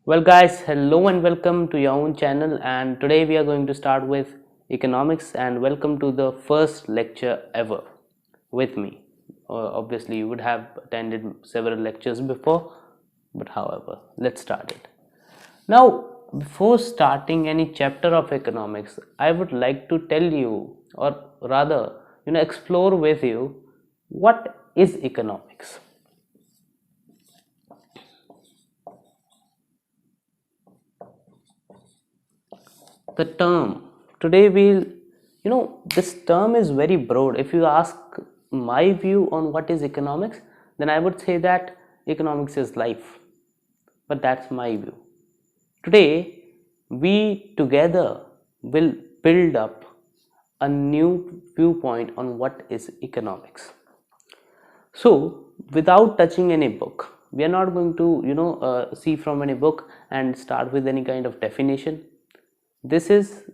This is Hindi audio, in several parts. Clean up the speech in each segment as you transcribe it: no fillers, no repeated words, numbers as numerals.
Well, guys, hello and welcome to your own channel. And today we are going to start with economics. And welcome to the first lecture ever with me. Obviously, you would have attended several lectures before, but however, let's start it. Now, before starting any chapter of economics, I would like to tell you, or rather, explore with you what is economics. The term today we'll this term is very broad. If you ask my view on what is economics, then I would say that economics is life, but that's my view. Today we together will build up a new viewpoint on what is economics. So without touching any book, we are not going to see from any book and start with any kind of definition. This is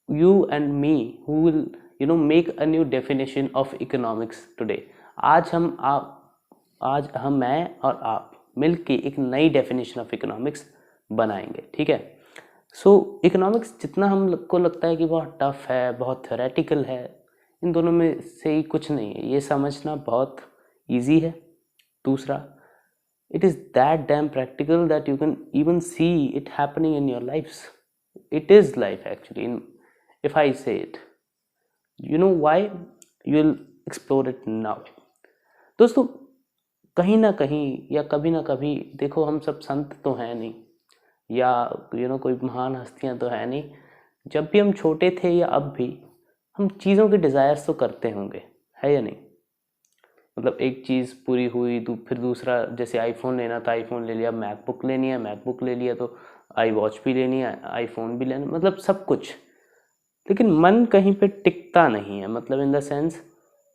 you and me who will make a new definition of economics today. आज हम मैं और आप मिलके एक नई डेफिनेशन ऑफ इकोनॉमिक्स बनाएंगे, ठीक है। सो इकोनॉमिक्स जितना हम लोग को लगता है कि बहुत टफ है, बहुत थ्योरेटिकल है, इन दोनों में से ही कुछ नहीं है। ये समझना बहुत इजी है। दूसरा, it is that damn practical that you can even see it happening in your lives. It is life actually, if I say it. You know why? You'll explore it now. दोस्तों, कहीं ना कहीं या कभी ना कभी, देखो हम सब संत तो हैं नहीं, या कोई महान हस्तियां तो है नहीं। जब भी हम छोटे थे या अब भी, हम चीज़ों के डिज़ायर्स तो करते होंगे, है या नहीं। मतलब एक चीज़ पूरी हुई तो फिर दूसरा, जैसे आईफोन लेना था, आईफोन ले लिया। मैकबुक लेनी है, मैकबुक ले लिया, तो आई वॉच भी लेनी है, आईफोन भी लेना, मतलब सब कुछ। लेकिन मन कहीं पे टिकता नहीं है, मतलब इन द सेंस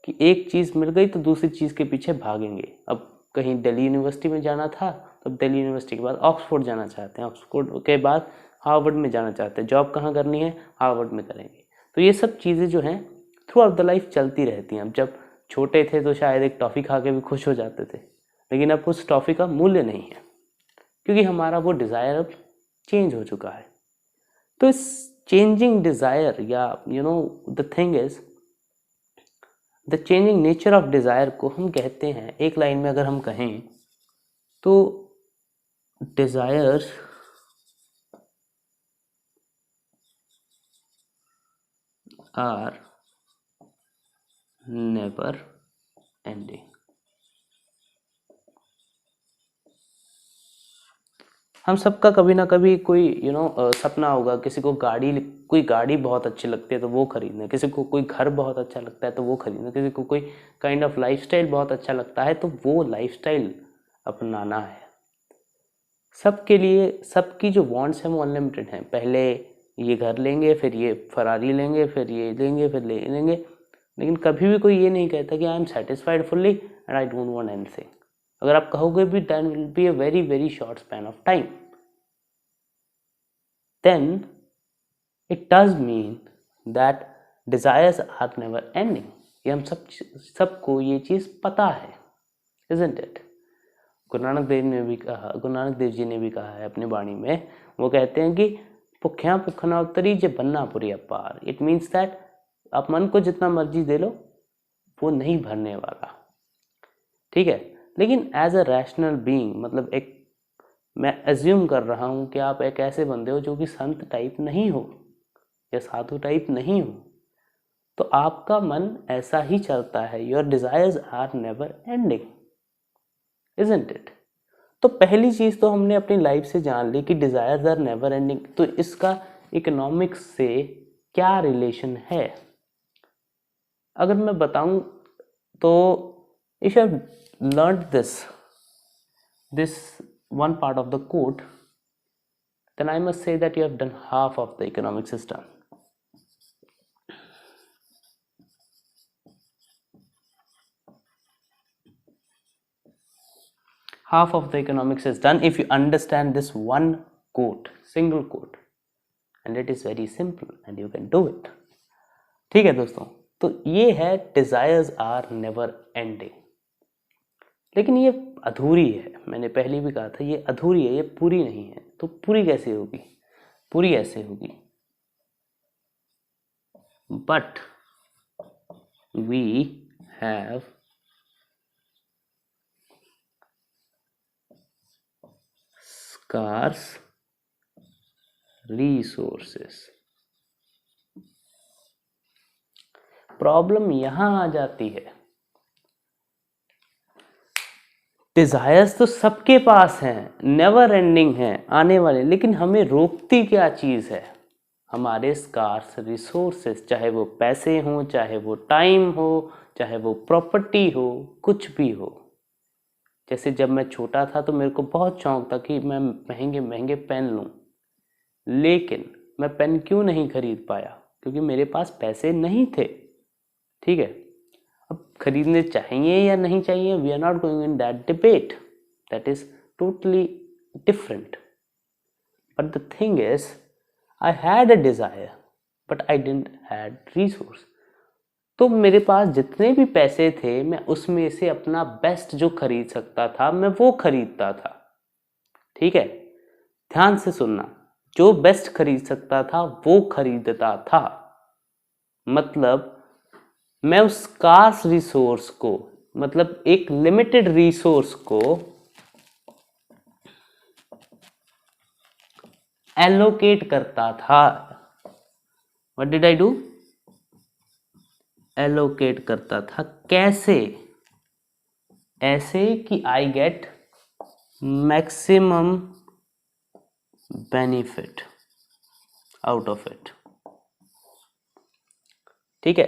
कि एक चीज़ मिल गई तो दूसरी चीज़ के पीछे भागेंगे। अब कहीं दिल्ली यूनिवर्सिटी में जाना था, तो दिल्ली यूनिवर्सिटी के बाद ऑक्सफोर्ड जाना चाहते हैं, ऑक्सफोर्ड के बाद हार्वर्ड में जाना चाहते हैं। जॉब कहाँ करनी है, हार्वर्ड में करेंगे। तो ये सब चीज़ें जो हैं थ्रू आउट द लाइफ चलती रहती हैं। अब जब छोटे थे तो शायद एक टॉफ़ी खा के भी खुश हो जाते थे, लेकिन अब उस टॉफ़ी का मूल्य नहीं है, क्योंकि हमारा वो डिज़ायर अब चेंज हो चुका है। तो इस चेंजिंग डिज़ायर, या the thing is the changing nature of desire को हम कहते हैं, एक लाइन में अगर हम कहें तो डिज़ायर्स आर नेवर एंडिंग। हम सबका कभी ना कभी कोई सपना होगा। किसी को कोई गाड़ी बहुत अच्छी लगती है तो वो खरीदना, किसी को कोई घर बहुत अच्छा लगता है तो वो खरीदना, किसी को कोई काइंड ऑफ लाइफस्टाइल बहुत अच्छा लगता है तो वो लाइफस्टाइल अपनाना है। सबके लिए सबकी जो वांट्स हैं वो अनलिमिटेड हैं। पहले ये घर लेंगे, फिर ये फरारी लेंगे, फिर ये लेंगे, फिर ले लेंगे, लेकिन कभी भी कोई ये नहीं कहता कि I am satisfied fully and I don't want anything. अगर आप कहोगे भी, then will be a very very short span of time. Then it does mean that desires are never ending. ये हम सबको ये चीज़ पता है, इजंट इट। गुरु नानक देव जी ने भी कहा है अपनी वाणी में। वो कहते हैं कि भुखिया भुख ना उतरी जे बनना पुरी अपार। इट मीन्स दैट आप मन को जितना मर्जी दे लो, वो नहीं भरने वाला, ठीक है। लेकिन एज अ रैशनल बीइंग, मतलब एक, मैं एज्यूम कर रहा हूँ कि आप एक ऐसे बंदे हो जो कि संत टाइप नहीं हो या साधु टाइप नहीं हो, तो आपका मन ऐसा ही चलता है। Your desires are never ending, isn't it. तो पहली चीज़ तो हमने अपनी लाइफ से जान ली कि डिजायर्स आर नेवर एंडिंग। तो इसका इकोनॉमिक्स से क्या रिलेशन है, अगर मैं बताऊं तो if you have learned this one part of the code, then I must say that you have done half of the economic system. Half of the economics is done if you understand this one code, single code, and it is very simple and you can do it. ठीक है दोस्तों, तो ये है डिजायर्स आर नेवर एंडिंग। लेकिन ये अधूरी है, मैंने पहले भी कहा था ये अधूरी है, ये पूरी नहीं है। तो पूरी कैसे होगी? पूरी ऐसे होगी, but we have scarce resources। Problem यहां आ जाती है, डिजायर्स तो सबके पास हैं, नेवर एंडिंग है आने वाले, लेकिन हमें रोकती क्या चीज है? हमारे स्कार्स रिसोर्सेस, चाहे वो पैसे हो, चाहे वो टाइम हो, चाहे वो प्रॉपर्टी हो, कुछ भी हो। जैसे जब मैं छोटा था तो मेरे को बहुत शौक था कि मैं महंगे महंगे पेन लूं, लेकिन मैं पेन क्यों नहीं खरीद पाया? क्योंकि मेरे पास पैसे नहीं थे। ठीक है, अब खरीदने चाहिए या नहीं चाहिए, we are not going in that debate, that is totally different. But the thing is I had a desire but I didn't had resource. तो मेरे पास जितने भी पैसे थे मैं उसमें से अपना बेस्ट जो खरीद सकता था मैं वो खरीदता था। ठीक है, ध्यान से सुनना, जो बेस्ट खरीद सकता था वो खरीदता था। मतलब मैं उस स्कार्स रिसोर्स को, मतलब एक लिमिटेड रिसोर्स को एलोकेट करता था। What did I do? Allocate करता था। कैसे? ऐसे कि I get maximum benefit out of it. ठीक है,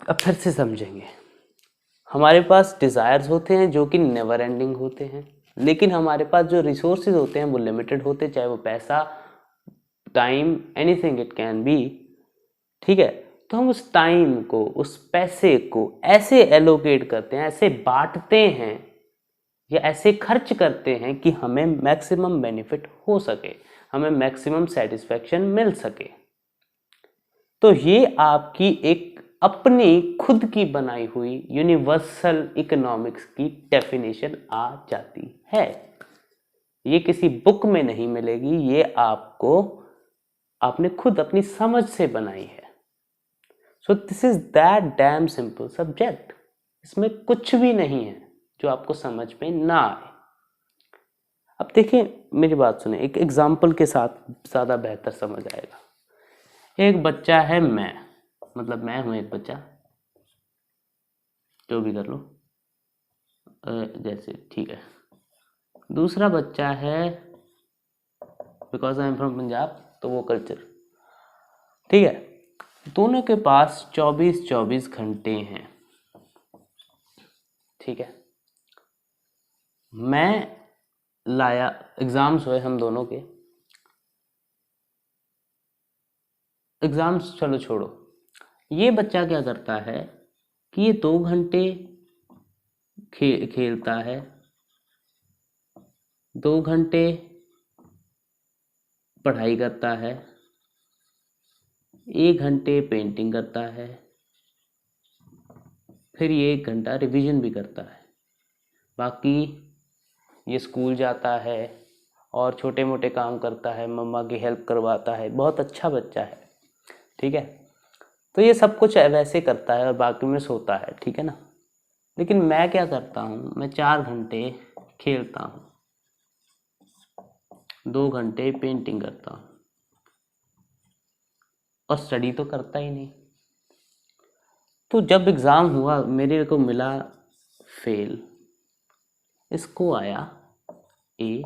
अब फिर से समझेंगे। हमारे पास डिजायर्स होते हैं जो कि नेवर एंडिंग होते हैं, लेकिन हमारे पास जो रिसोर्सेज होते हैं वो लिमिटेड होते हैं, चाहे वो पैसा, time, anything it can be. ठीक है, तो हम उस टाइम को, उस पैसे को ऐसे एलोकेट करते हैं, ऐसे बांटते हैं या ऐसे खर्च करते हैं कि हमें मैक्सिमम बेनिफिट हो सके, हमें मैक्सिमम सेटिस्फैक्शन मिल सके। तो ये आपकी एक अपनी खुद की बनाई हुई यूनिवर्सल इकोनॉमिक्स की डेफिनेशन आ जाती है। ये किसी बुक में नहीं मिलेगी, ये आपको आपने खुद अपनी समझ से बनाई है। So this is that dam simple subject. इसमें कुछ भी नहीं है जो आपको समझ में ना आए। अब देखिए, मेरी बात सुने, एक एग्जाम्पल के साथ ज़्यादा बेहतर समझ आएगा। एक बच्चा है, मतलब मैं हूं एक बच्चा, जो भी कर लो जैसे, ठीक है। दूसरा बच्चा है, because I am from Punjab तो वो कल्चर। ठीक है, दोनों के पास 24-24 घंटे हैं। ठीक है, मैं लाया, एग्जाम्स हुए हम दोनों के, एग्जाम्स चलो छोड़ो, ये बच्चा क्या करता है कि ये 2 घंटे खेलता है, 2 घंटे पढ़ाई करता है, 1 घंटे पेंटिंग करता है, फिर ये 1 घंटा रिवीजन भी करता है। बाकी ये स्कूल जाता है और छोटे मोटे काम करता है, मम्मा की हेल्प करवाता है, बहुत अच्छा बच्चा है। ठीक है, तो ये सब कुछ वैसे करता है और बाकी में सोता है। ठीक है ना, लेकिन मैं क्या करता हूँ, मैं 4 घंटे खेलता हूँ, 2 घंटे पेंटिंग करता हूँ और स्टडी तो करता ही नहीं। तो जब एग्ज़ाम हुआ मेरे को मिला फेल, इसको आया A+।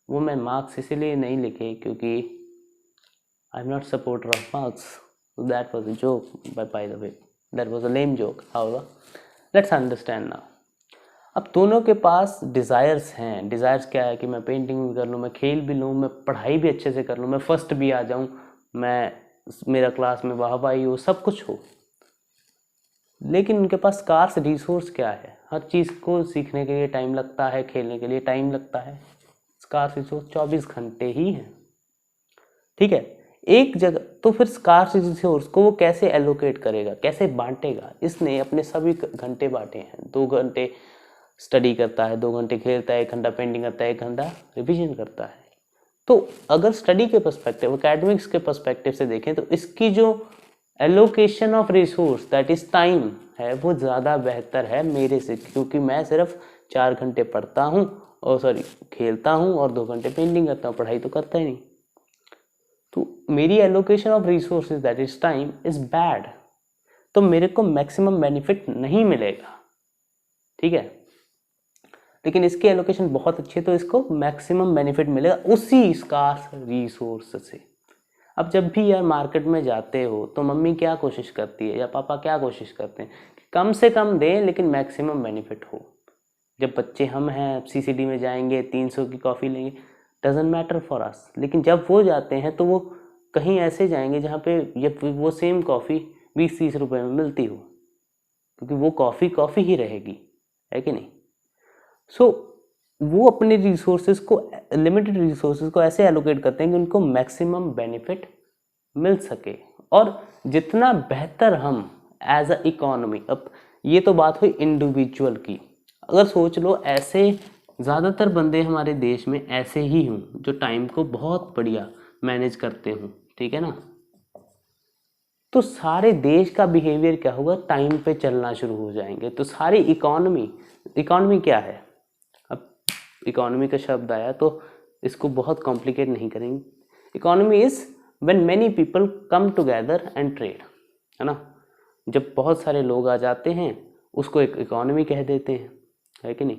वो मैं मार्क्स इसीलिए नहीं लिखे क्योंकि I am not supporter of marks, that was a joke, by the way that was a lame joke. However let's understand now. अब दोनों के पास डिज़ायर्स हैं। डिज़ायर्स क्या है कि मैं पेंटिंग भी कर लूँ, मैं खेल भी लूँ, मैं पढ़ाई भी अच्छे से कर लूँ, मैं फर्स्ट भी आ जाऊँ, मेरा क्लास में वाहवाही हो, सब कुछ हो। लेकिन उनके पास स्कार्स रिसोर्स क्या है? हर चीज़ को सीखने के लिए टाइम लगता है, खेलने के लिए टाइम लगता है। स्कार्स रिसोर्स 24 घंटे ही हैं। ठीक है, एक जगह तो फिर स्कार्स रिसोर्स को वो कैसे एलोकेट करेगा, कैसे बांटेगा? इसने अपने सभी घंटे बांटे हैं। 2 घंटे स्टडी करता है, 2 घंटे खेलता है, 1 घंटा पेंटिंग करता है, 1 घंटा रिविजन करता है। तो अगर स्टडी के पर्सपेक्टिव, एकेडमिक्स के पर्सपेक्टिव से देखें तो इसकी जो allocation of resource that is time है वो ज़्यादा बेहतर है मेरे से, क्योंकि मैं सिर्फ 4 घंटे पढ़ता हूँ और खेलता हूँ और 2 घंटे पेंटिंग करता हूँ, पढ़ाई तो करता ही नहीं। तो मेरी allocation of resources that is time is bad, तो मेरे को मैक्सिमम बेनिफिट नहीं मिलेगा, ठीक है। लेकिन इसकी एलोकेशन बहुत अच्छी है तो इसको मैक्सिमम बेनिफिट मिलेगा उसी स्कार्स रिसोर्स से। अब जब भी यार मार्केट में जाते हो तो मम्मी क्या कोशिश करती है या पापा क्या कोशिश करते हैं कि कम से कम दें लेकिन मैक्सिमम बेनिफिट हो। जब बच्चे हम हैं सीसीडी में जाएंगे 300 की कॉफ़ी लेंगे, डजेंट मैटर फॉर अस, लेकिन जब वो जाते हैं तो वो कहीं ऐसे जाएंगे जहाँ पे ये वो सेम कॉफ़ी 20-30 रुपए में मिलती हो, क्योंकि वो कॉफ़ी ही रहेगी, है कि नहीं। सो वो अपने रिसोर्सेज को, लिमिटेड रिसोर्सेज को ऐसे एलोकेट करते हैं कि उनको मैक्सिमम बेनिफिट मिल सके और जितना बेहतर हम एज अ इकोनॉमी। अब ये तो बात हुई इंडिविजुअल की, अगर सोच लो ऐसे ज़्यादातर बंदे हमारे देश में ऐसे ही हों जो टाइम को बहुत बढ़िया मैनेज करते हों, ठीक है ना, तो सारे देश का बिहेवियर क्या होगा, टाइम पे चलना शुरू हो जाएंगे। तो सारी इकोनॉमी क्या है, अब इकोनॉमी का शब्द आया तो इसको बहुत कॉम्प्लिकेट नहीं करेंगे। Economy is when many people come together and trade, है ना। जब बहुत सारे लोग आ जाते हैं उसको एक इकोनॉमी कह देते हैं, है कि नहीं।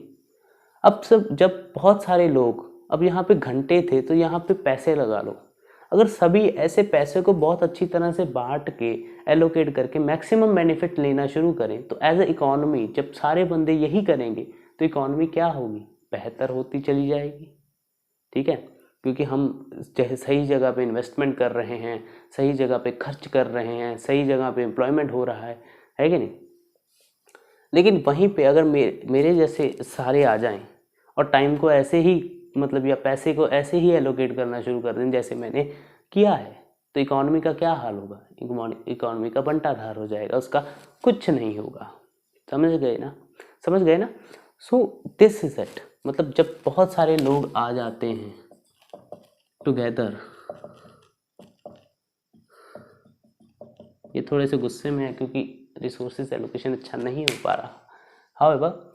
अब जब बहुत सारे लोग, अब यहाँ पे घंटे थे तो यहाँ पे पैसे लगा लो, अगर सभी ऐसे पैसे को बहुत अच्छी तरह से बांट के एलोकेट करके मैक्सिमम बेनिफिट लेना शुरू करें तो एज ए इकोनॉमी जब सारे बंदे यही करेंगे तो इकोनॉमी क्या होगी, बेहतर होती चली जाएगी, ठीक है। क्योंकि हम सही जगह पे इन्वेस्टमेंट कर रहे हैं, सही जगह पे खर्च कर रहे हैं, सही जगह पे एम्प्लॉयमेंट हो रहा है कि नहीं। लेकिन वहीं पे अगर मेरे जैसे सारे आ जाएं और टाइम को ऐसे ही मतलब या पैसे को ऐसे ही एलोकेट करना शुरू कर दें जैसे मैंने किया है, तो इकोनॉमी का क्या हाल होगा, इकोनॉमी का बंटाधार हो जाएगा, उसका कुछ नहीं होगा। समझ गए ना। सो दिस इज इट, मतलब जब बहुत सारे लोग आ जाते हैं टुगेदर, ये थोड़े से गुस्से में है क्योंकि रिसोर्सेज एलोकेशन अच्छा नहीं हो पा रहा। हाउएवर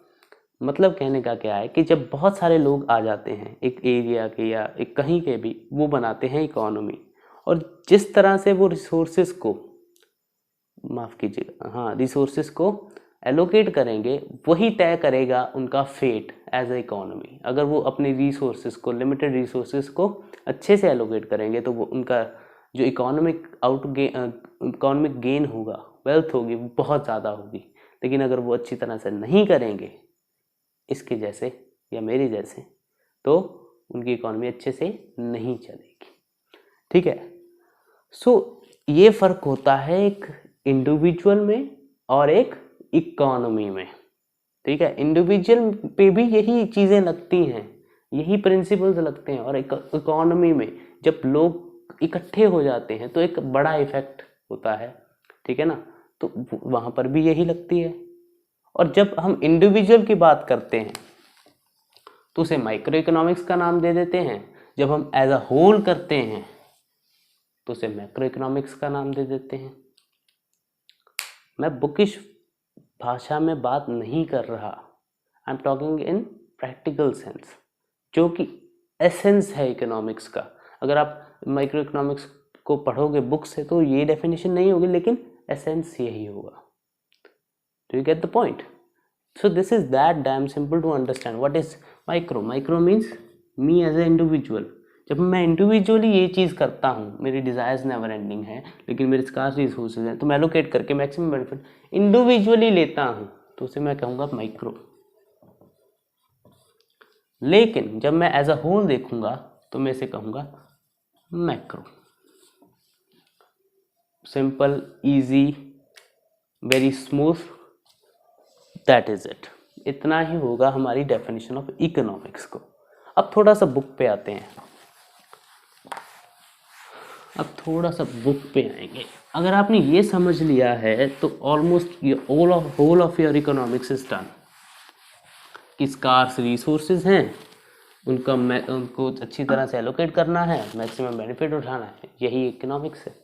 मतलब कहने का क्या है कि जब बहुत सारे लोग आ जाते हैं एक एरिया के या एक कहीं के भी, वो बनाते हैं इकोनॉमी, और जिस तरह से वो रिसोर्सेज को, माफ़ कीजिएगा, हाँ, रिसोर्सेज को एलोकेट करेंगे वही तय करेगा उनका फेट एज ए इकोनॉमी। अगर वो अपने रिसोर्सेज को, लिमिटेड रिसोर्सेज को अच्छे से एलोकेट करेंगे तो वो उनका जो इकोनॉमिक गेन होगा, वेल्थ होगी, वो बहुत ज़्यादा होगी। लेकिन अगर वो अच्छी तरह से नहीं करेंगे इसके जैसे या मेरे जैसे, तो उनकी इकोनॉमी अच्छे से नहीं चलेगी, ठीक है। सो ये फ़र्क होता है एक इंडिविजुअल में और एक इकोनॉमी में, ठीक है। इंडिविजुअल पे भी यही चीज़ें लगती हैं, यही प्रिंसिपल्स लगते हैं, और इकोनॉमी में जब लोग इकट्ठे हो जाते हैं तो एक बड़ा इफेक्ट होता है, ठीक है ना, तो वहाँ पर भी यही लगती है। और जब हम इंडिविजुअल की बात करते हैं तो उसे माइक्रो इकोनॉमिक्स का नाम दे देते हैं, जब हम एज अ होल करते हैं तो उसे मैक्रो इकोनॉमिक्स का नाम दे देते हैं। मैं बुकिश भाषा में बात नहीं कर रहा, I am talking in practical sense, जो कि एसेंस है इकोनॉमिक्स का। अगर आप माइक्रो इकोनॉमिक्स को पढ़ोगे बुक से तो ये डेफिनेशन नहीं होगी, लेकिन एसेंस यही होगा। Do you get the point? So this is that damn simple to understand. What is micro? Micro means me as an individual. जब मैं इंडिविजुअली ये चीज़ करता हूँ, मेरी डिज़ायर्स नेवर एंडिंग है लेकिन मेरे स्कार्स रिसोर्सेज हैं, तो मैं एलोकेट करके मैक्सिमम बेनिफिट इंडिविजुअली लेता हूँ तो उसे मैं कहूँगा माइक्रो। लेकिन जब मैं एज अ होल देखूँगा तो मैं इसे कहूँगा macro. Simple, easy, very smooth, that is it. इतना ही होगा हमारी डेफिनेशन ऑफ इकोनॉमिक्स को। अब थोड़ा सा बुक पे आते हैं। अब थोड़ा सा बुक पे आएंगे। अगर आपने ये समझ लिया है तो ऑलमोस्ट ये whole of your economics is done. कि स्कार्स रिसोर्सेज हैं, उनको अच्छी तरह से एलोकेट करना है, मैक्सिमम बेनिफिट उठाना है, यही इकोनॉमिक्स है।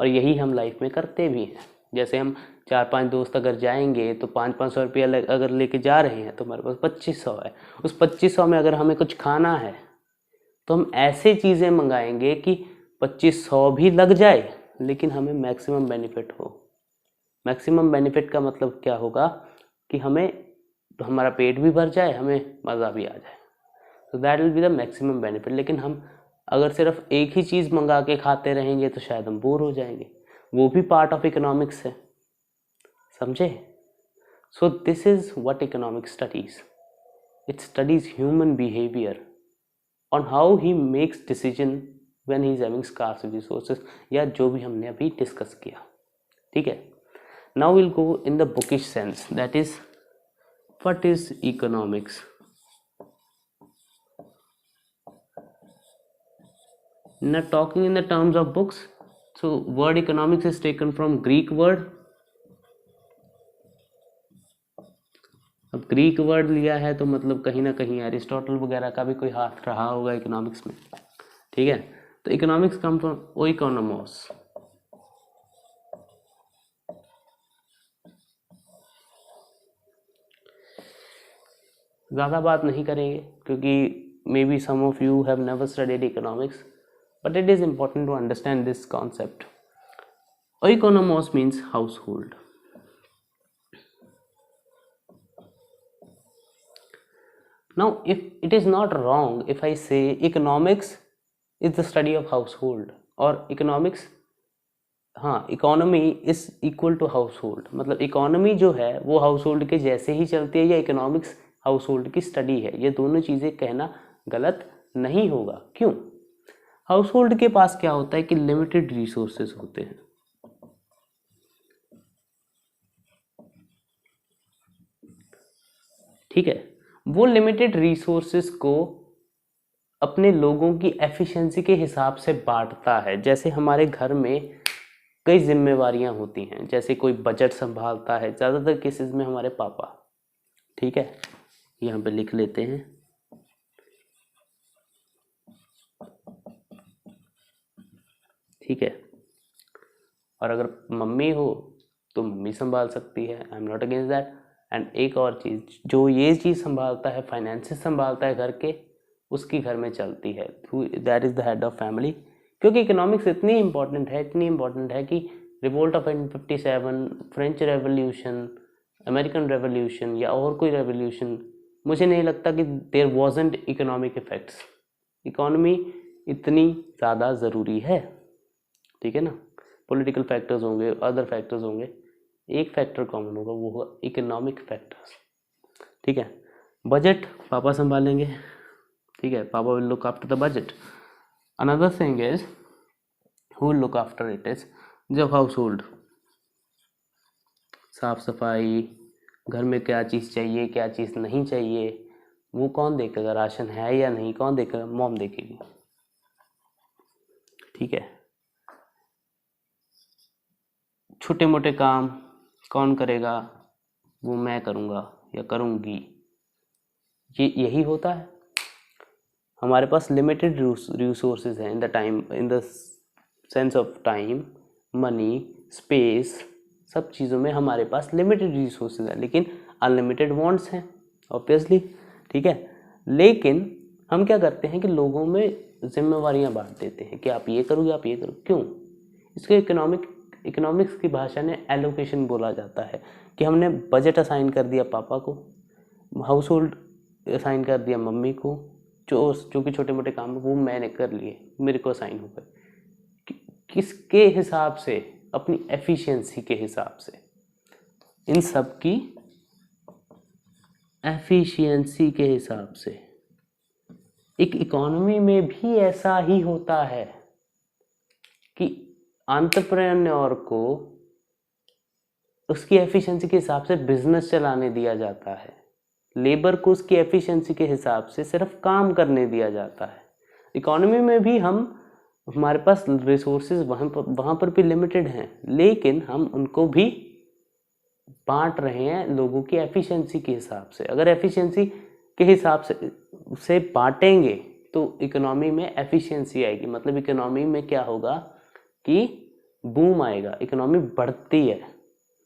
और यही हम लाइफ में करते भी हैं। जैसे हम 4-5 दोस्त अगर जाएंगे तो 500-500 रुपया अगर लेके जा रहे हैं तो हमारे पास 2500 है। उस 2500 में अगर हमें कुछ खाना है तो हम ऐसे चीज़ें मंगाएंगे कि 2500 भी लग जाए लेकिन हमें मैक्सिमम बेनिफिट हो। मैक्सिमम बेनिफिट का मतलब क्या होगा कि हमारा पेट भी भर जाए, हमें मज़ा भी आ जाए। तो that will be the maximum benefit. लेकिन हम अगर सिर्फ एक ही चीज़ मंगा के खाते रहेंगे तो शायद हम बोर हो जाएंगे। वो भी पार्ट ऑफ इकोनॉमिक्स है, समझे? So this is what economics studies. It studies human behaviour on how he makes decision when he is having scarce resources, या जो भी हमने अभी डिस्कस किया। ठीक है, now will go in the bookish sense, that is what is economics. Not talking in the terms of books, so word economics is taken from Greek word। अब ग्रीक वर्ड लिया है तो मतलब कहीं ना कहीं एरिस्टोटल वगैरह का भी कोई हाथ रहा होगा इकोनॉमिक्स में। ठीक है, तो इकोनॉमिक्स कम फ्रॉम ओइकोनोमोस। ज़्यादा बात नहीं करेंगे क्योंकि may be some of you have never studied economics, but it is important to understand this concept. Oikonomos means household. Now, if it is not wrong if I say economics is the study of household, or economics, हाँ, economy is equal to household, मतलब economy जो है वो household के जैसे ही चलती है, या economics household की study है। ये दोनों चीज़ें कहना गलत नहीं होगा। क्यों? हाउस होल्ड के पास क्या होता है कि लिमिटेड रिसोर्सेज होते हैं। ठीक है, वो लिमिटेड रिसोर्सेज को अपने लोगों की एफिशिएंसी के हिसाब से बांटता है। जैसे हमारे घर में कई जिम्मेवारियां होती हैं, जैसे कोई बजट संभालता है, ज़्यादातर केसेस में हमारे पापा। ठीक है, यहाँ पे लिख लेते हैं। ठीक है, और अगर मम्मी हो तो मम्मी संभाल सकती है, I am not against that. And एक और चीज़, जो ये चीज़ संभालता है, फाइनेंसेस संभालता है घर के, उसकी घर में चलती है, that is the head of family. क्योंकि इकोनॉमिक्स इतनी इंपॉर्टेंट है कि revolt of 1857, French revolution, American revolution या और कोई रेवोल्यूशन, मुझे नहीं लगता कि there wasn't economic effects. Economy इतनी ज़्यादा ज़रूरी है। ठीक है ना, पॉलिटिकल फैक्टर्स होंगे, अदर फैक्टर्स होंगे, एक फैक्टर कॉमन होगा, वो होगा इकोनॉमिक फैक्टर्स। ठीक है, बजट पापा संभालेंगे। ठीक है, पापा will look after the budget. Another thing is who will look after it is जब हाउस होल्ड, साफ सफाई, घर में क्या चीज़ चाहिए क्या चीज़ नहीं चाहिए, वो कौन देखेगा? राशन है या नहीं, कौन देखेगा? मॉम देखेगी। ठीक है, छोटे मोटे काम कौन करेगा? वो मैं करूँगा या करूँगी। यही होता है। हमारे पास लिमिटेड रिसोर्सेज हैं इन the sense of time, money, space, सब चीज़ों में हमारे पास लिमिटेड रिसोर्सेज हैं, लेकिन अनलिमिटेड वांट्स हैं ऑब्वियसली। ठीक है, लेकिन हम क्या करते हैं कि लोगों में जिम्मेवारियां बांट देते हैं कि आप ये करोगे, आप ये करो। क्यों? इसके इकोनॉमिक्स की भाषा में एलोकेशन बोला जाता है कि हमने बजट असाइन कर दिया पापा को, हाउस होल्ड असाइन कर दिया मम्मी को, जो कि छोटे मोटे काम वो मैंने कर लिए, मेरे को असाइन हो गए। किसके हिसाब से? अपनी एफिशिएंसी के हिसाब से। इन सब की एफिशिएंसी के हिसाब से। एक इकोनॉमी में भी ऐसा ही होता है कि एंटरप्रेन्योर को उसकी एफिशिएंसी के हिसाब से बिजनेस चलाने दिया जाता है, लेबर को उसकी एफिशिएंसी के हिसाब से सिर्फ काम करने दिया जाता है। इकोनॉमी में भी हम हमारे पास रिसोर्सेज वहाँ पर भी लिमिटेड हैं, लेकिन हम उनको भी बांट रहे हैं लोगों की एफिशिएंसी के हिसाब से। अगर एफिशिएंसी के हिसाब से बांटेंगे तो इकोनॉमी में एफिशिएंसी आएगी, मतलब इकोनॉमी में क्या होगा कि बूम आएगा, इकोनॉमी बढ़ती है।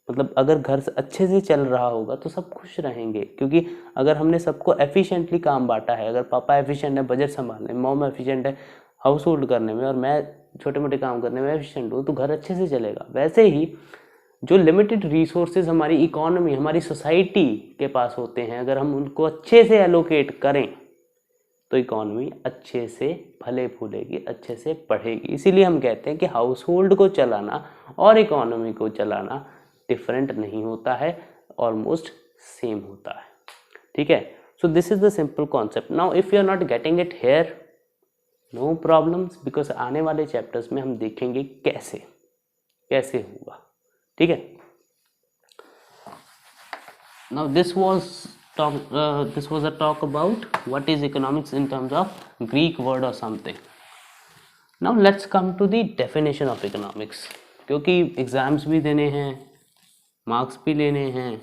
मतलब अगर घर से अच्छे से चल रहा होगा तो सब खुश रहेंगे, क्योंकि अगर हमने सबको एफिशिएंटली काम बांटा है, अगर पापा एफिशिएंट है बजट संभालने में, मॉम एफिशिएंट है हाउस होल्ड करने में, और मैं छोटे मोटे काम करने में एफिशिएंट हूँ, तो घर अच्छे से चलेगा। वैसे ही जो लिमिटेड रिसोर्सेज हमारी इकोनॉमी, हमारी सोसाइटी के पास होते हैं, अगर हम उनको अच्छे से एलोकेट करें तो इकोनॉमी अच्छे से फले फूलेगी, अच्छे से बढ़ेगी। इसीलिए हम कहते हैं कि हाउस होल्ड को चलाना और इकोनॉमी को चलाना डिफरेंट नहीं होता है, ऑलमोस्ट सेम होता है। ठीक है, so this is the simple concept. Now if you are not getting it here, no problems, because आने वाले चैप्टर्स में हम देखेंगे कैसे कैसे होगा। ठीक है, now this was a talk about what is economics in terms of Greek word or something. Now let's come to the definition of economics, क्योंकि एग्जाम्स भी देने हैं, मार्क्स भी लेने हैं,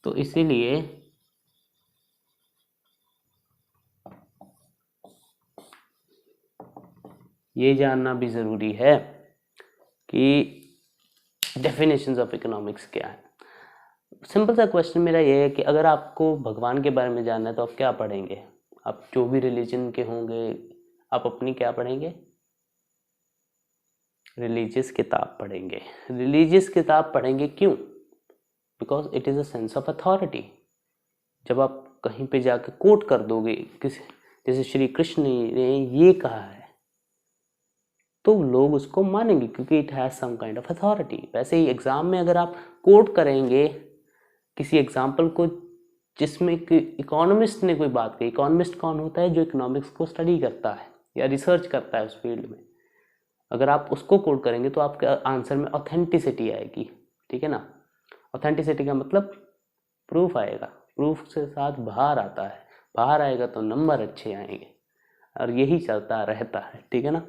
तो इसीलिए ये जानना भी ज़रूरी है कि डेफिनेशंस ऑफ इकोनॉमिक्स क्या है। सिंपल सा क्वेश्चन मेरा ये है कि अगर आपको भगवान के बारे में जानना है तो आप क्या पढ़ेंगे? आप जो भी रिलीजन के होंगे, आप अपनी क्या पढ़ेंगे? रिलीजियस किताब पढ़ेंगे। रिलीजियस किताब पढ़ेंगे क्यों? Because it is a sense of authority. जब आप कहीं पे जाके कोट कर दोगे किसी, जैसे श्री कृष्ण ने ये कहा है, तो लोग उसको मानेंगे क्योंकि it has some kind of authority. वैसे ही एग्जाम में अगर आप कोट करेंगे किसी एग्जाम्पल को जिसमें कि इकोनॉमिस्ट ने कोई बात कही, इकोनॉमिस्ट कौन होता है? जो इकोनॉमिक्स को स्टडी करता है या रिसर्च करता है उस फील्ड में। अगर आप उसको कोट करेंगे तो आपके आंसर में ऑथेंटिसिटी आएगी। ठीक है ना, ऑथेंटिसिटी का मतलब प्रूफ आएगा, प्रूफ से साथ बाहर आता है, बाहर आएगा तो नंबर अच्छे आएंगे, और यही चलता रहता है। ठीक है ना।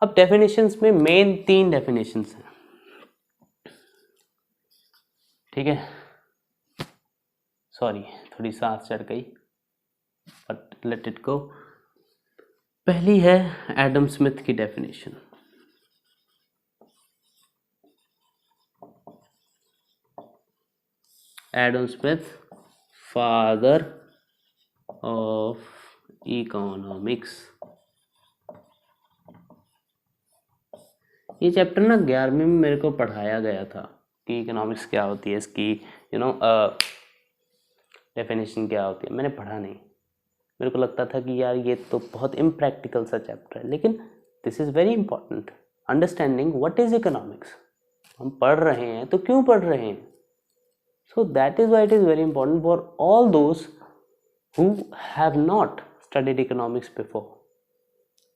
अब डेफिनेशंस में मेन 3 डेफिनेशंस हैं। ठीक है, सॉरी थोड़ी सांस चढ़ गई, बट लेट इट गो। पहली है एडम स्मिथ की definition. Adam Smith, father of economics. ये चैप्टर ना 11वीं में मेरे को पढ़ाया गया था कि इकोनॉमिक्स क्या होती है, इसकी डेफिनेशन क्या होती है। मैंने पढ़ा नहीं, मेरे को लगता था कि यार ये तो बहुत इम्प्रैक्टिकल सा चैप्टर है, लेकिन this is very important, understanding what is economics. हम पढ़ रहे हैं तो क्यों पढ़ रहे हैं? So that is why it is very important for all those who have not studied economics before.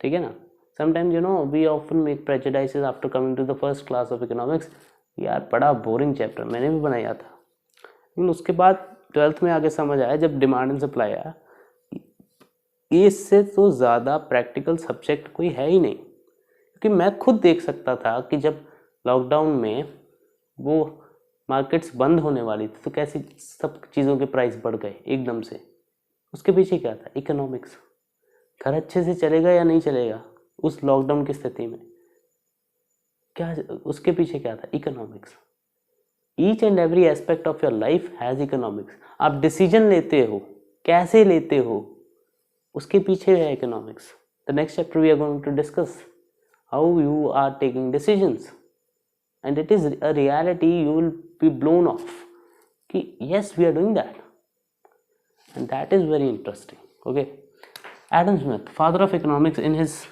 ठीक है ना। Sometimes we often make prejudices after coming to the first class of economics. यार बड़ा बोरिंग चैप्टर, मैंने भी बनाया था, लेकिन उसके बाद 12th में आगे समझ आया, जब डिमांड एंड सप्लाई आया, इससे तो ज़्यादा प्रैक्टिकल सब्जेक्ट कोई है ही नहीं। क्योंकि मैं खुद देख सकता था कि जब लॉकडाउन में वो मार्केट्स बंद होने वाली थी तो कैसी सब चीज़ों के प्राइस बढ़ गए एकदम से। उसके पीछे क्या था? इकोनॉमिक्स। घर अच्छे से चलेगा या नहीं चलेगा उस लॉकडाउन की स्थिति में, क्या उसके पीछे क्या था? Economics. Each and every aspect of your life has economics. आप डिसीजन लेते हो, कैसे लेते हो, उसके पीछे है economics. The next chapter we are going to discuss how you are taking decisions, and it is a reality, you will be blown of कि yes we are doing that, and that is very interesting. Okay, Adam Smith, father of economics, in his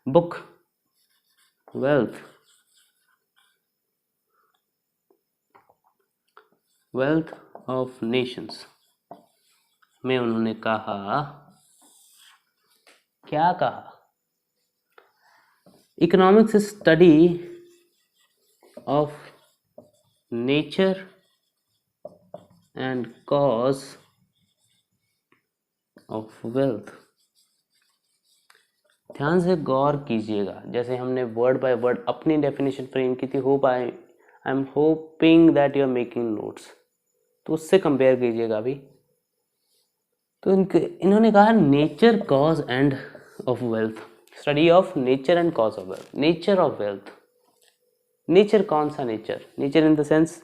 book wealth of nations में उन्होंने कहा, क्या कहा? Economics is study of nature and cause of wealth. ध्यान से गौर कीजिएगा, जैसे हमने वर्ड बाय वर्ड अपनी डेफिनेशन फ्रेम की थी, hope I am hoping that you are making notes, तो उससे कंपेयर कीजिएगा अभी। तो इन्होंने कहा nature cause and of wealth, study of nature and cause of wealth. Nature of wealth, nature कौन सा nature? Nature in the sense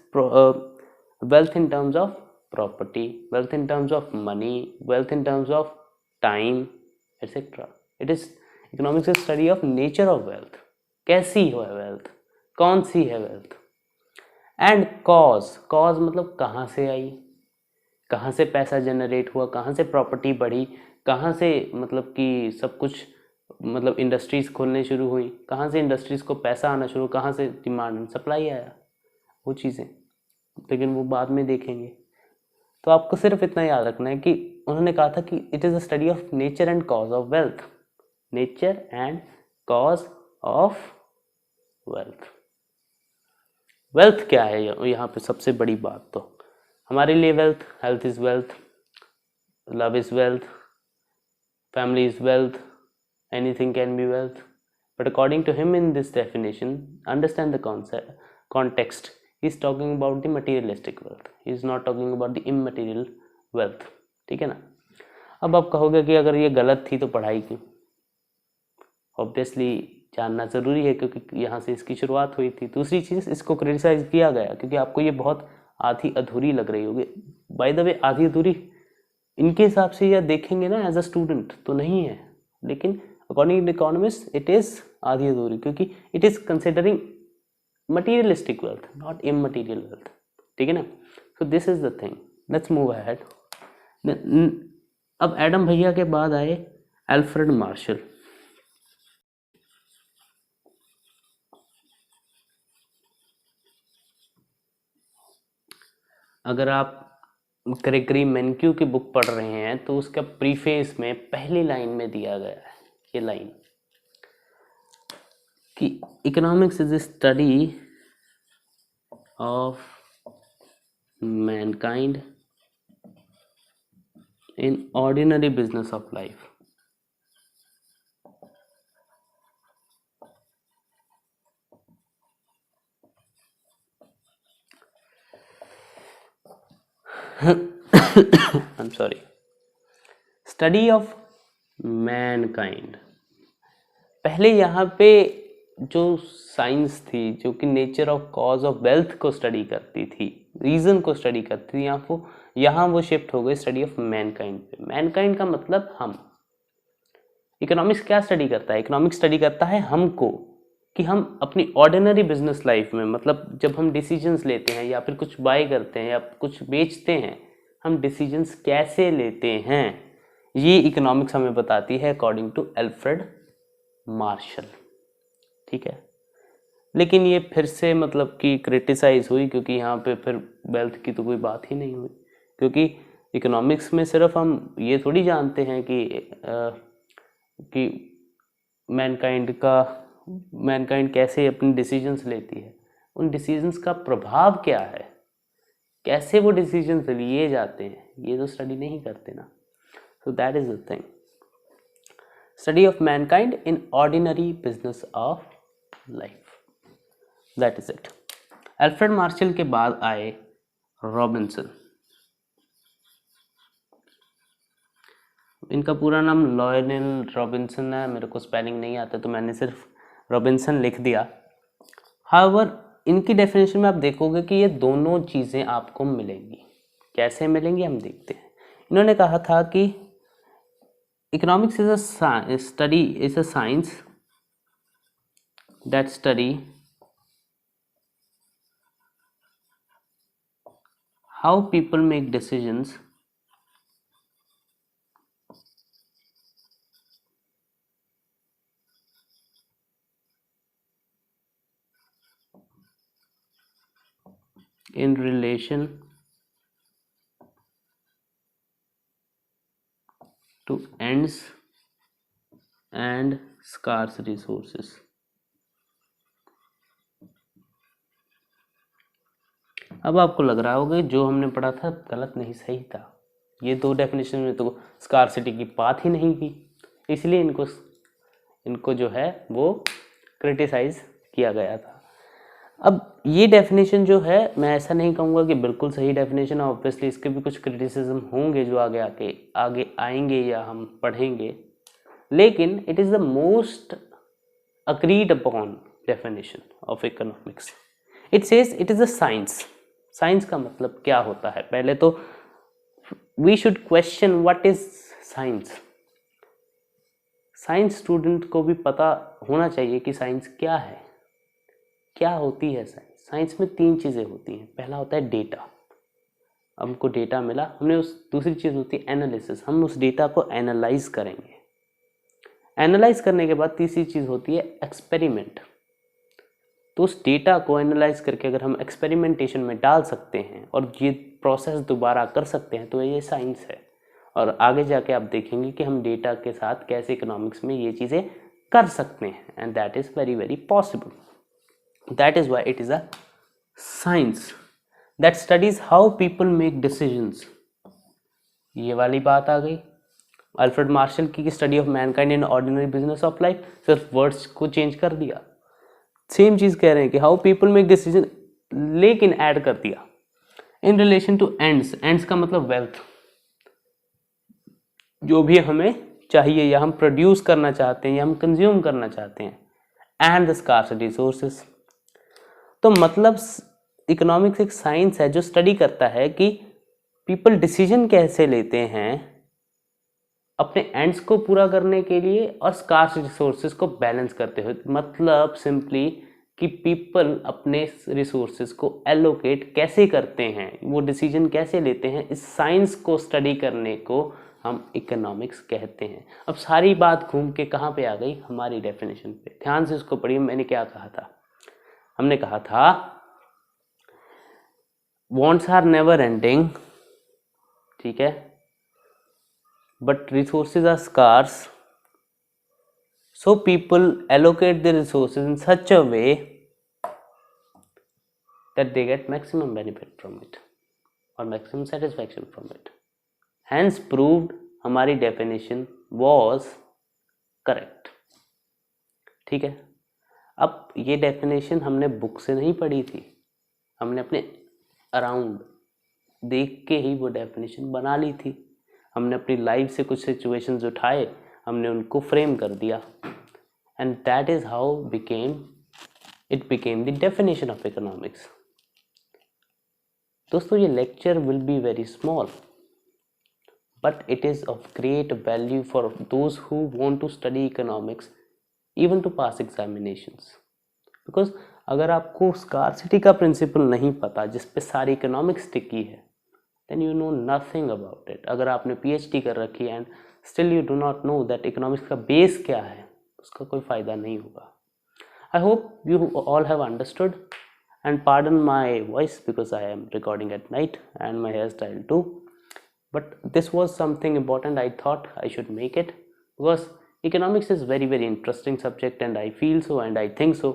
wealth in terms of property, wealth in terms of money, wealth in terms of time etcetera. It is economics is study of nature of wealth, कैसी है वेल्थ, कौन सी है वेल्थ। एंड कॉज, कॉज मतलब कहाँ से आई, कहाँ से पैसा जनरेट हुआ, कहाँ से प्रॉपर्टी बढ़ी, कहाँ से मतलब कि सब कुछ, मतलब इंडस्ट्रीज खोलने शुरू हुई, कहाँ से इंडस्ट्रीज को पैसा आना शुरू, कहाँ से डिमांड एंड सप्लाई आया, वो चीज़ें, लेकिन वो बाद में देखेंगे। तो आपको सिर्फ इतना याद रखना है कि उन्होंने कहा था कि it is a study of nature and cause of wealth, nature and cause of wealth. Wealth क्या है यहाँ पे सबसे बड़ी बात? तो हमारे लिए wealth, health is wealth, love is wealth, family is wealth, anything can be wealth. But according to him in this definition, understand the context, he is talking about the materialistic wealth, he is not talking about the immaterial wealth। ठीक है ना? अब आप कहोगे कि अगर ये गलत थी तो पढ़ाई क्यों? ऑब्वियसली जानना ज़रूरी है क्योंकि यहाँ से इसकी शुरुआत हुई थी। दूसरी चीज़, इसको क्रिटिसाइज किया गया क्योंकि आपको ये बहुत आधी अधूरी लग रही होगी। बाय द वे आधी अधूरी इनके हिसाब से या देखेंगे ना एज अ स्टूडेंट तो नहीं है, लेकिन according to economist it is आधी अधूरी क्योंकि it is considering materialistic wealth not immaterial wealth. ठीक है ना? So this is the thing, let's move ahead. अब एडम भैया के बाद आए अल्फ्रेड मार्शल। अगर आप ग्रेगरी मेनक्यू की बुक पढ़ रहे हैं तो उसका प्रीफेस में पहली लाइन में दिया गया है ये लाइन कि economics is study of Mankind in ordinary business of life. I am sorry, study of Mankind. पहले यहाँ पे जो साइंस थी जो कि nature of cause of wealth को स्टडी करती थी, रीजन को स्टडी करती थी, यहाँ वो शिफ्ट हो गई स्टडी ऑफ मैनकाइंड पे। मैनकाइंड का मतलब हम। इकोनॉमिक्स क्या स्टडी करता है? इकोनॉमिक्स स्टडी करता है हमको, कि हम अपनी ऑर्डिनरी बिजनेस लाइफ में, मतलब जब हम डिसीजंस लेते हैं या फिर कुछ बाय करते हैं या कुछ बेचते हैं, हम डिसीजंस कैसे लेते हैं, ये इकोनॉमिक्स हमें बताती है अकॉर्डिंग टू अल्फ्रेड मार्शल। ठीक है, लेकिन ये फिर से मतलब कि क्रिटिसाइज हुई क्योंकि यहाँ पे फिर वेल्थ की तो कोई बात ही नहीं हुई, क्योंकि इकोनॉमिक्स में सिर्फ हम ये थोड़ी जानते हैं कि मैनकाइंड कैसे अपने डिसीजंस लेती है, उन डिसीजंस का प्रभाव क्या है, कैसे वो डिसीजंस लिए जाते हैं, ये तो स्टडी नहीं करते ना। So that is the thing, study of Mankind in ordinary business of life, that is it. Alfred Marshall के बाद आए रॉबिन्सन। इनका पूरा नाम लॉयनेल रॉबिन्सन है, मेरे को स्पेलिंग नहीं आता तो मैंने सिर्फ रॉबिन्सन लिख दिया। हाउएवर इनकी डेफिनेशन में आप देखोगे कि ये दोनों चीज़ें आपको मिलेंगी। कैसे मिलेंगी हम देखते हैं। इन्होंने कहा था कि economics is a study, is a science that study how people make decisions in relation to ends and scarce resources। अब आपको लग रहा होगा जो हमने पढ़ा था गलत नहीं, सही था। ये दो डेफिनेशन में तो स्कार्सिटी की बात ही नहीं की, इसलिए इनको जो है वो क्रिटिसाइज किया गया था। अब ये डेफिनेशन जो है, मैं ऐसा नहीं कहूँगा कि बिल्कुल सही डेफिनेशन है, ऑब्वियसली इसके भी कुछ क्रिटिसिज्म होंगे जो आगे आएंगे या हम पढ़ेंगे, लेकिन it is the most agreed upon definition of economics. It says it is a science. Science का मतलब क्या होता है? पहले तो we should question what is science. Science student को भी पता होना चाहिए कि साइंस क्या है, क्या होती है साइंस। साइंस में 3 चीज़ें होती हैं। पहला होता है डेटा, हमको डेटा मिला, हमने दूसरी चीज़ होती है एनालिसिस, हम उस डेटा को एनालाइज करेंगे। एनालाइज करने के बाद तीसरी चीज़ होती है एक्सपेरिमेंट। तो उस डेटा को एनालाइज करके अगर हम एक्सपेरिमेंटेशन में डाल सकते हैं और ये प्रोसेस दोबारा कर सकते हैं तो ये साइंस है। और आगे जाके आप देखेंगे कि हम डेटा के साथ कैसे इकोनॉमिक्स में ये चीज़ें कर सकते हैं, and that is very very possible. That is why it is a science that studies how people make decisions. ये वाली बात आ गई। अल्फ्रेड मार्शल की study of Mankind in ordinary business of life, सिर्फ वर्ड्स को चेंज कर दिया। सेम चीज कह रहे हैं कि हाउ पीपल मेक डिसीजन, लेकिन ऐड कर दिया in relation two ends. Ends का मतलब वेल्थ, जो भी हमें चाहिए या हम प्रोड्यूस करना चाहते हैं या हम कंज्यूम करना चाहते हैं, एंड द स्कार्स रिसोर्सेज। तो मतलब इकोनॉमिक्स एक साइंस है जो स्टडी करता है कि पीपल डिसीजन कैसे लेते हैं अपने एंड्स को पूरा करने के लिए और स्कार्स रिसोर्सेज को बैलेंस करते हुए। मतलब सिंपली कि पीपल अपने रिसोर्सेज को एलोकेट कैसे करते हैं, वो डिसीजन कैसे लेते हैं, इस साइंस को स्टडी करने को हम इकोनॉमिक्स कहते हैं। अब सारी बात घूम के कहाँ पे आ गई? हमारी डेफिनेशन पे। ध्यान से इसको पढ़िए। मैंने क्या कहा था? हमने कहा था wants आर नेवर एंडिंग, ठीक है, but resources are scarce, so people allocate their resources in such a way that they get maximum benefit from it or maximum satisfaction from it. Hence proved हमारी definition was correct। ठीक है, अब ये definition हमने बुक से नहीं पढ़ी थी, हमने अपने अराउंड देख के ही वो definition बना ली थी। हमने अपनी लाइफ से कुछ सिचुएशंस उठाए, हमने उनको फ्रेम कर दिया, and that is how it became the definition of economics. दोस्तों, ये lecture will be very small but it is of great value for those who want to study economics even to pass examinations. Because अगर आपको स्कार्सिटी का प्रिंसिपल नहीं पता जिस पे सारी इकोनॉमिक्स टिकी है, then you know nothing about it। अगर आपने PhD कर रखी है and still you do not know that economics का बेस क्या है, उसका कोई फ़ायदा नहीं होगा। I hope you all have understood and pardon my voice because I am recording at night and my hairstyle too, but this was something important I thought I should make it because economics is very very interesting subject and I feel so and I think so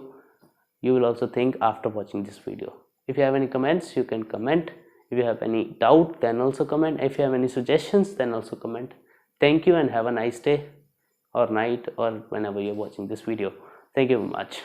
you will also think after watching this video. If you have any comments, you can comment. If you have any doubt, then also comment. If you have any suggestions, then also comment. Thank you and have a nice day or night or whenever you're watching this video. Thank you very much.